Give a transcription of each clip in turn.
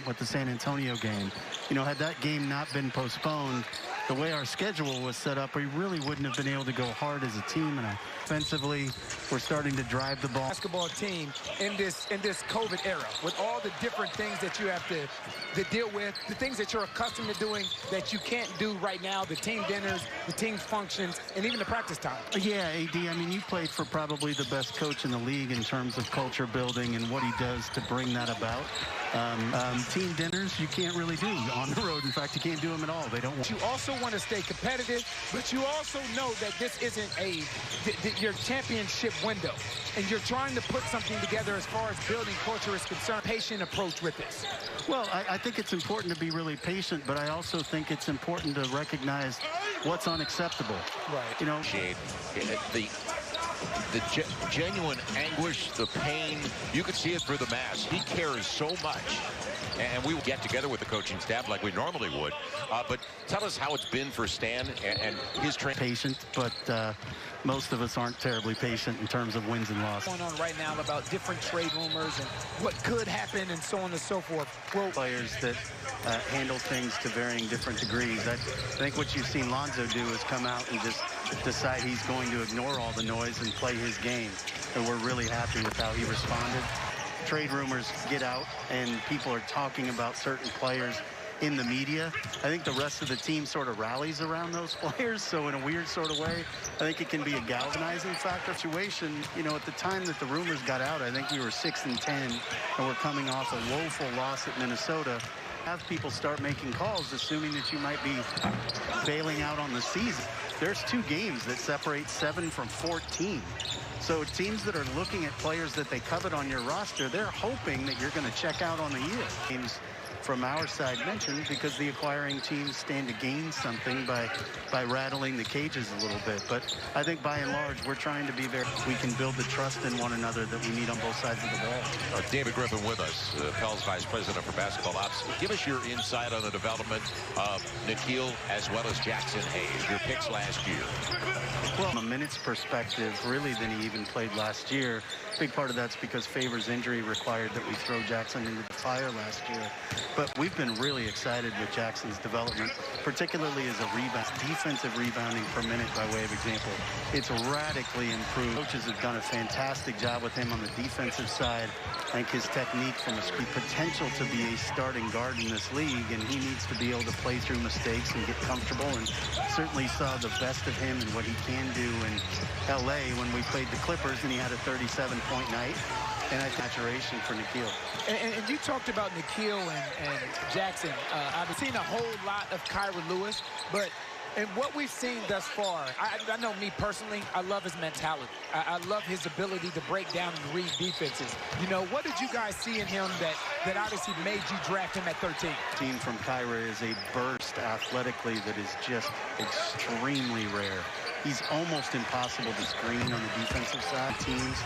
with the San Antonio game. You know, had that game not been postponed, the way our schedule was set up, we really wouldn't have been able to go hard as a team. And offensively, we're starting to drive the ball. Basketball team in this COVID era, with all the different things that you have to deal with, the things that you're accustomed to doing that you can't do right now, the team dinners, the team functions, and even the practice time. Yeah, AD, I mean, you played for probably the best coach in the league in terms of culture building and what he does to bring that about. Team dinners, you can't really do on the road. In fact, you can't do them at all. They don't want. You also want to stay competitive, but you also know that this isn't your championship window, and you're trying to put something together as far as building culture is concerned. Patient approach with this. Well, I think it's important to be really patient, but I also think it's important to recognize what's unacceptable. Right. You know, the genuine anguish, the pain, you could see it through the mask. He cares so much. And we will get together with the coaching staff like we normally would. But tell us how it's been for Stan and his training. Patient, but most of us aren't terribly patient in terms of wins and losses. Going on right now about different trade rumors and what could happen and so on and so forth. Well, players that handle things to varying different degrees. I think what you've seen Lonzo do is come out and just decide he's going to ignore all the noise and play his game. And we're really happy with how he responded. Trade rumors get out and people are talking about certain players in the media. I think the rest of the team sort of rallies around those players. So in a weird sort of way, I think it can be a galvanizing factor. Situation, you know, at the time that the rumors got out, I think we were 6-10 and we're coming off a woeful loss at Minnesota. Have people start making calls assuming that you might be bailing out on the season. There's 2 games that separate 7 from 14. So teams that are looking at players that they covet on your roster, they're hoping that you're going to check out on the year. Teams from our side mentioned because the acquiring teams stand to gain something by rattling the cages a little bit. But I think by and large, we're trying to be there. We can build the trust in one another that we need on both sides of the ball. David Griffin with us, Pels Vice President for Basketball Ops. Give us your insight on the development of Nickeil as well as Jackson Hayes, your picks last year. Well, from a minutes perspective, really than he even played last year. Big part of that's because Favors' injury required that we throw Jackson into the fire last year. But we've been really excited with Jackson's development, particularly as a rebound. Defensive rebounding per minute, by way of example, it's radically improved. Coaches have done a fantastic job with him on the defensive side. I think his technique from a potential to be a starting guard in this league, and he needs to be able to play through mistakes and get comfortable, and certainly saw the best of him and what he can do in LA when we played the Clippers and he had a 37-point night. And I think maturation for Nickeil. And you talked about Nickeil and Jackson. I've seen a whole lot of Kira Lewis, but and what we've seen thus far, I know me personally, I love his mentality. I love his ability to break down and read defenses. You know, what did you guys see in him that obviously made you draft him at 13? Team from Kira is a burst athletically that is just extremely rare. He's almost impossible to screen on the defensive side. Teams,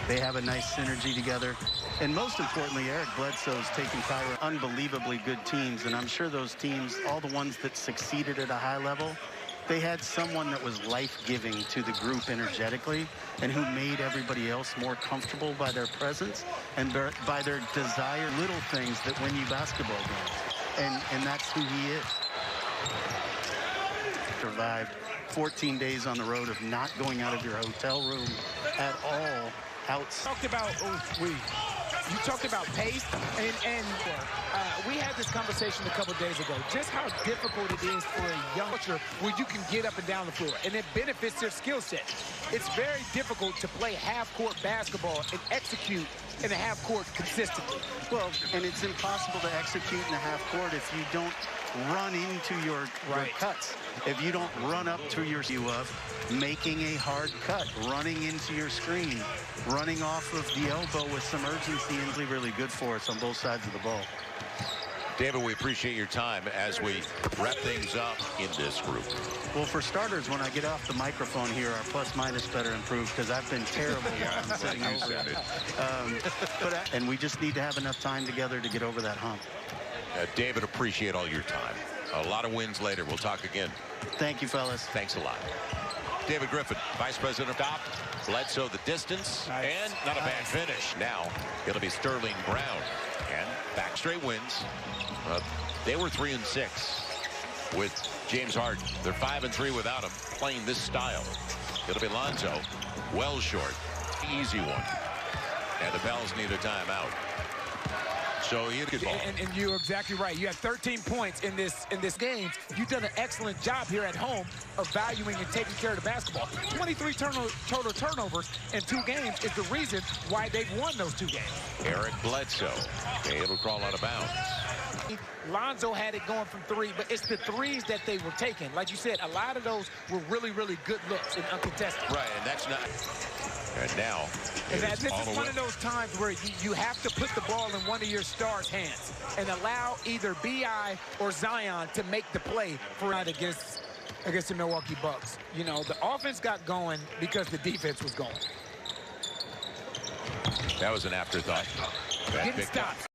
they have a nice synergy together. And most importantly, Eric Bledsoe's taken Kira unbelievably good teams. And I'm sure those teams, all the ones that succeeded at a high level, they had someone that was life-giving to the group energetically and who made everybody else more comfortable by their presence and by their desire, little things that win you basketball games. And that's who he is. Survived 14 days on the road of not going out of your hotel room at all. You talked about pace, and we had this conversation a couple days ago, just how difficult it is for a young pitcher where you can get up and down the floor, and it benefits their skill set. It's very difficult to play half-court basketball and execute in a half-court consistently. Well, and it's impossible to execute in the half-court if you don't run into your cuts. If you don't run up to your making a hard cut, running into your screen, running off of the elbow with some urgency, and really good for us on both sides of the ball. David, we appreciate your time as we wrap things up in this group. Well, for starters, when I get off the microphone here, our plus-minus better improve because I've been terrible while I'm sitting over it. And we just need to have enough time together to get over that hump. David, appreciate all your time. A lot of wins later. We'll talk again. Thank you, fellas. Thanks a lot. David Griffin, Vice President of Top. Bledsoe the distance. Nice. And not a bad finish. Now it'll be Sterling Brown. And Back straight wins. They were 3-6 with James Harden. They're 5-3 without him playing this style. It'll be Lonzo. Well short. Easy one. And the Pels need a timeout. So he had a good ball. And you're exactly right. You had 13 points in this game. You've done an excellent job here at home of valuing and taking care of the basketball. 23 total turnovers in 2 games is the reason why they've won those 2 games. Eric Bledsoe. Okay, it'll crawl out of bounds. Lonzo had it going from 3, but it's the threes that they were taking. Like you said, a lot of those were really, really good looks and uncontested. Right, and that's not. And now, this is one of those times where you have to put the ball in one of your stars' hands and allow either B.I. or Zion to make the play for against the Milwaukee Bucks. You know, the offense got going because the defense was going. That was an afterthought. Getting stopped.